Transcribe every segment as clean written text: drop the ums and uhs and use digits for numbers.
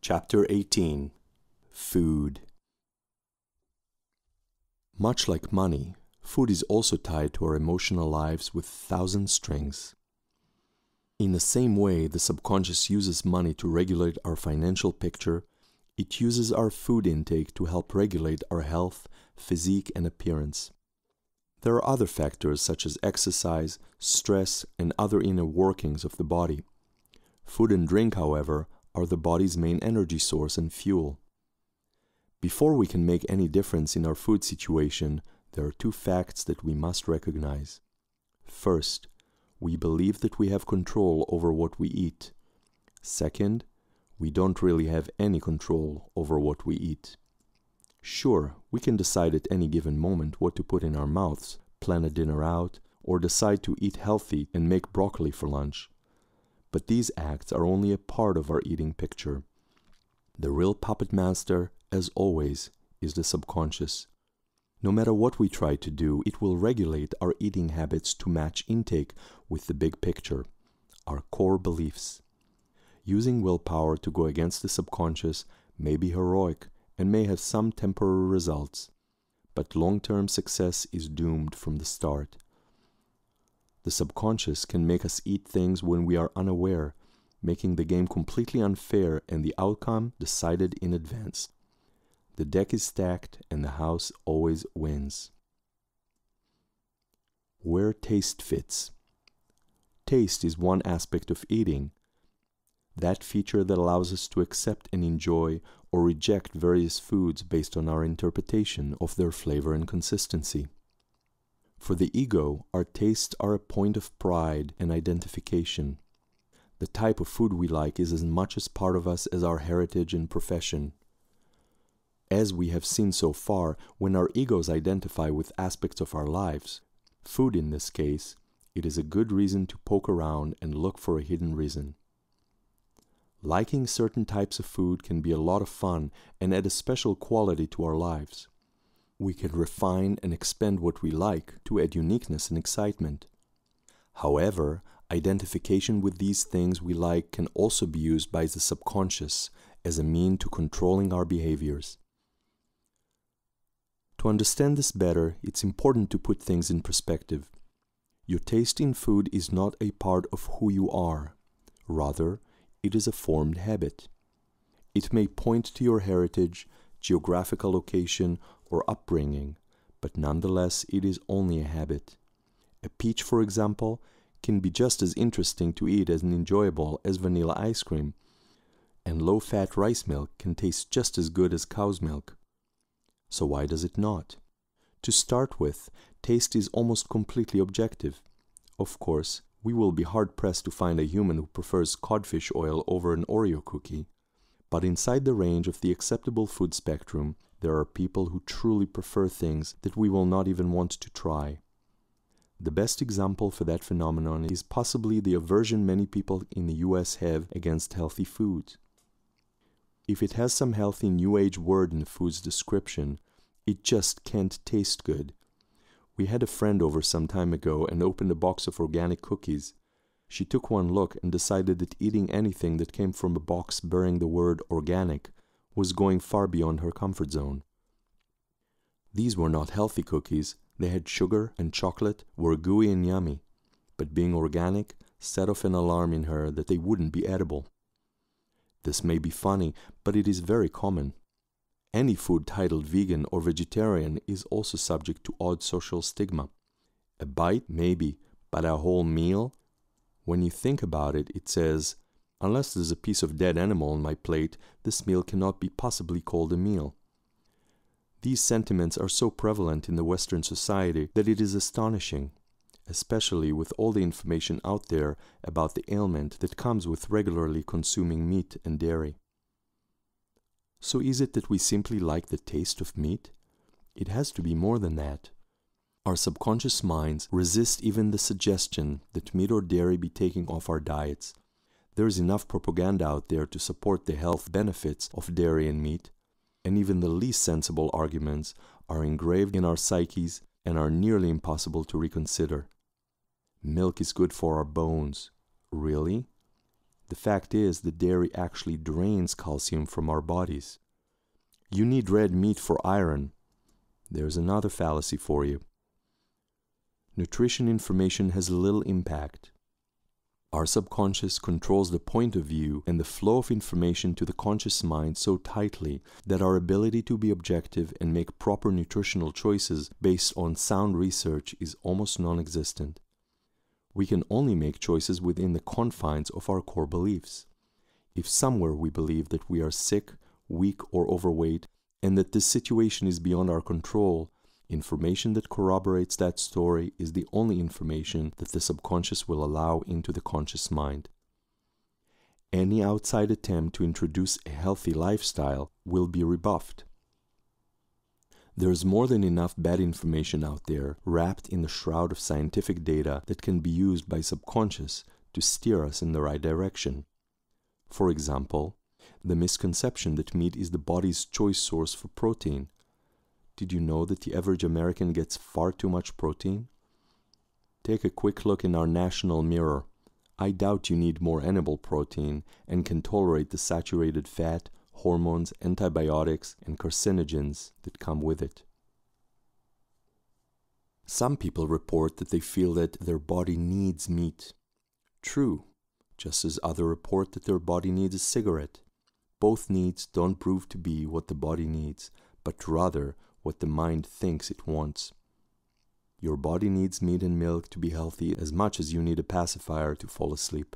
Chapter 18. Food. Much like money, food is also tied to our emotional lives with 1,000 strings. In the same way the subconscious uses money to regulate our financial picture, it uses our food intake to help regulate our health, physique, and appearance. There are other factors such as exercise, stress, and other inner workings of the body. Food and drink, however, are the body's main energy source and fuel. Before we can make any difference in our food situation, there are two facts that we must recognize. First, we believe that we have control over what we eat. Second, we don't really have any control over what we eat. Sure, we can decide at any given moment what to put in our mouths, plan a dinner out, or decide to eat healthy and make broccoli for lunch. But these acts are only a part of our eating picture. The real puppet master, as always, is the subconscious. No matter what we try to do, it will regulate our eating habits to match intake with the big picture, our core beliefs. Using willpower to go against the subconscious may be heroic and may have some temporary results, but long-term success is doomed from the start. The subconscious can make us eat things when we are unaware, making the game completely unfair and the outcome decided in advance. The deck is stacked and the house always wins. Where taste fits. Taste is one aspect of eating, that feature that allows us to accept and enjoy or reject various foods based on our interpretation of their flavor and consistency. For the ego, our tastes are a point of pride and identification. The type of food we like is as much as part of us as our heritage and profession. As we have seen so far, when our egos identify with aspects of our lives, food in this case, it is a good reason to poke around and look for a hidden reason. Liking certain types of food can be a lot of fun and add a special quality to our lives. We can refine and expand what we like to add uniqueness and excitement. However, identification with these things we like can also be used by the subconscious as a means to controlling our behaviors. To understand this better, it's important to put things in perspective. Your taste in food is not a part of who you are. Rather, it is a formed habit. It may point to your heritage, geographical location, or upbringing, but nonetheless it is only a habit. A peach, for example, can be just as interesting to eat and enjoyable as vanilla ice cream, and low-fat rice milk can taste just as good as cow's milk. So why does it not? To start with, taste is almost completely objective. Of course, we will be hard-pressed to find a human who prefers codfish oil over an Oreo cookie. But inside the range of the acceptable food spectrum, there are people who truly prefer things that we will not even want to try. The best example for that phenomenon is possibly the aversion many people in the US have against healthy foods. If it has some healthy New Age word in the food's description, it just can't taste good. We had a friend over some time ago and opened a box of organic cookies. She took one look and decided that eating anything that came from a box bearing the word organic was going far beyond her comfort zone. These were not healthy cookies. They had sugar and chocolate, were gooey and yummy, but being organic set off an alarm in her that they wouldn't be edible. This may be funny, but it is very common. Any food titled vegan or vegetarian is also subject to odd social stigma. A bite, maybe, but a whole meal? When you think about it, it says, unless there's a piece of dead animal on my plate, this meal cannot be possibly called a meal. These sentiments are so prevalent in the Western society that it is astonishing, especially with all the information out there about the ailment that comes with regularly consuming meat and dairy. So is it that we simply like the taste of meat? It has to be more than that. Our subconscious minds resist even the suggestion that meat or dairy be taken off our diets. There is enough propaganda out there to support the health benefits of dairy and meat, and even the least sensible arguments are engraved in our psyches and are nearly impossible to reconsider. Milk is good for our bones. Really? The fact is that dairy actually drains calcium from our bodies. You need red meat for iron. There's another fallacy for you. Nutrition information has little impact. Our subconscious controls the point of view and the flow of information to the conscious mind so tightly that our ability to be objective and make proper nutritional choices based on sound research is almost non-existent. We can only make choices within the confines of our core beliefs. If somewhere we believe that we are sick, weak, or overweight, and that this situation is beyond our control, information that corroborates that story is the only information that the subconscious will allow into the conscious mind. Any outside attempt to introduce a healthy lifestyle will be rebuffed. There's more than enough bad information out there wrapped in the shroud of scientific data that can be used by subconscious to steer us in the right direction. For example, the misconception that meat is the body's choice source for protein. Did you know that the average American gets far too much protein? Take a quick look in our national mirror. I doubt you need more animal protein and can tolerate the saturated fat, hormones, antibiotics, and carcinogens that come with it. Some people report that they feel that their body needs meat. True, just as others report that their body needs a cigarette. Both needs don't prove to be what the body needs, but rather what the mind thinks it wants. Your body needs meat and milk to be healthy as much as you need a pacifier to fall asleep.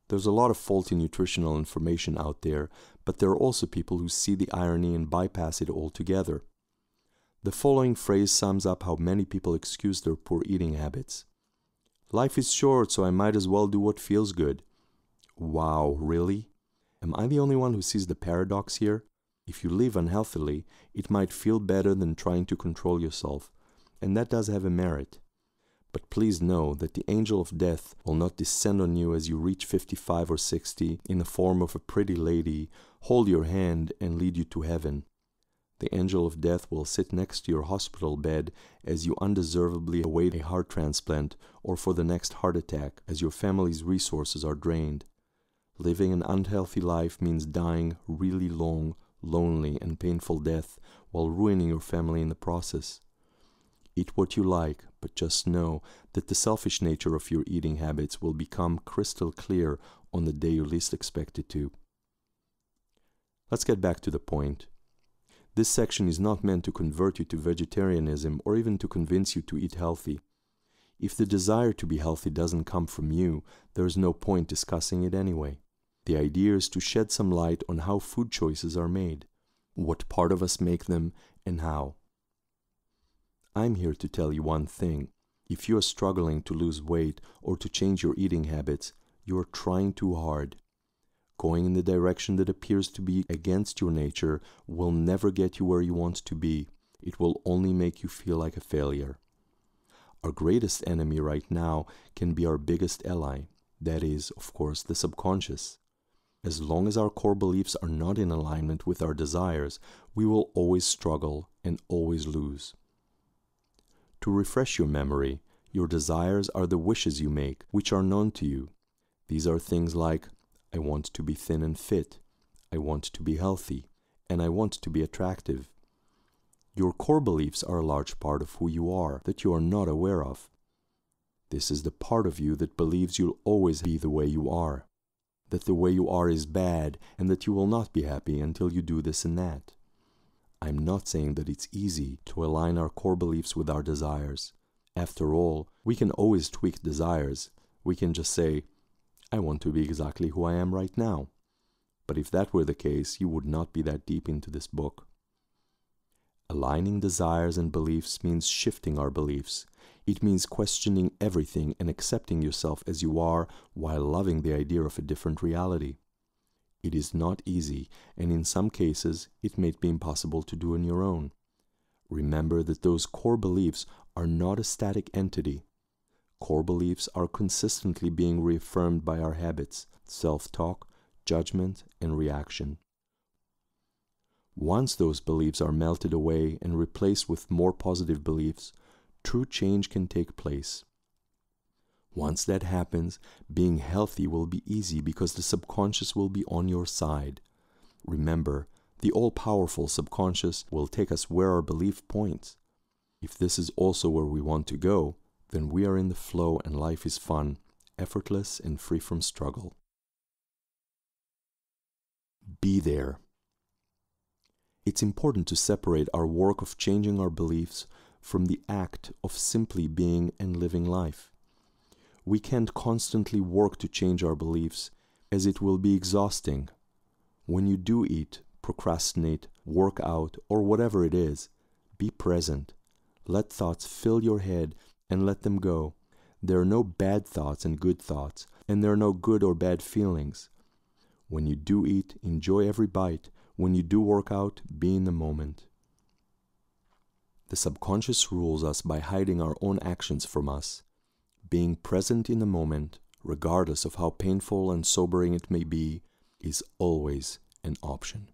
There's a lot of faulty nutritional information out there, but there are also people who see the irony and bypass it altogether. The following phrase sums up how many people excuse their poor eating habits. Life is short, so I might as well do what feels good. Wow, really? Am I the only one who sees the paradox here? If you live unhealthily, it might feel better than trying to control yourself, and that does have a merit. But please know that the angel of death will not descend on you as you reach 55 or 60 in the form of a pretty lady, hold your hand, and lead you to heaven. The angel of death will sit next to your hospital bed as you undeservedly await a heart transplant or for the next heart attack as your family's resources are drained. Living an unhealthy life means dying really long, lonely, and painful death while ruining your family in the process. Eat what you like, but just know that the selfish nature of your eating habits will become crystal clear on the day you least expect it to. Let's get back to the point. This section is not meant to convert you to vegetarianism or even to convince you to eat healthy. If the desire to be healthy doesn't come from you, there is no point discussing it anyway. The idea is to shed some light on how food choices are made, what part of us make them, and how. I'm here to tell you one thing. If you are struggling to lose weight or to change your eating habits, you are trying too hard. Going in the direction that appears to be against your nature will never get you where you want to be. It will only make you feel like a failure. Our greatest enemy right now can be our biggest ally. That is, of course, the subconscious. As long as our core beliefs are not in alignment with our desires, we will always struggle and always lose. To refresh your memory, your desires are the wishes you make, which are known to you. These are things like, I want to be thin and fit, I want to be healthy, and I want to be attractive. Your core beliefs are a large part of who you are that you are not aware of. This is the part of you that believes you'll always be the way you are, that the way you are is bad, and that you will not be happy until you do this and that. I'm not saying that it's easy to align our core beliefs with our desires. After all, we can always tweak desires. We can just say, I want to be exactly who I am right now. But if that were the case, you would not be that deep into this book. Aligning desires and beliefs means shifting our beliefs. It means questioning everything and accepting yourself as you are while loving the idea of a different reality. It is not easy, and in some cases, it may be impossible to do on your own. Remember that those core beliefs are not a static entity. Core beliefs are consistently being reaffirmed by our habits, self-talk, judgment, and reaction. Once those beliefs are melted away and replaced with more positive beliefs, true change can take place. Once that happens, being healthy will be easy because the subconscious will be on your side. Remember, the all-powerful subconscious will take us where our belief points. If this is also where we want to go, then we are in the flow and life is fun, effortless, and free from struggle. Be there. It's important to separate our work of changing our beliefs from the act of simply being and living life. We can't constantly work to change our beliefs, as it will be exhausting. When you do eat, procrastinate, work out, or whatever it is, be present. Let thoughts fill your head and let them go. There are no bad thoughts and good thoughts, and there are no good or bad feelings. When you do eat, enjoy every bite. When you do work out, be in the moment. The subconscious rules us by hiding our own actions from us. Being present in the moment, regardless of how painful and sobering it may be, is always an option.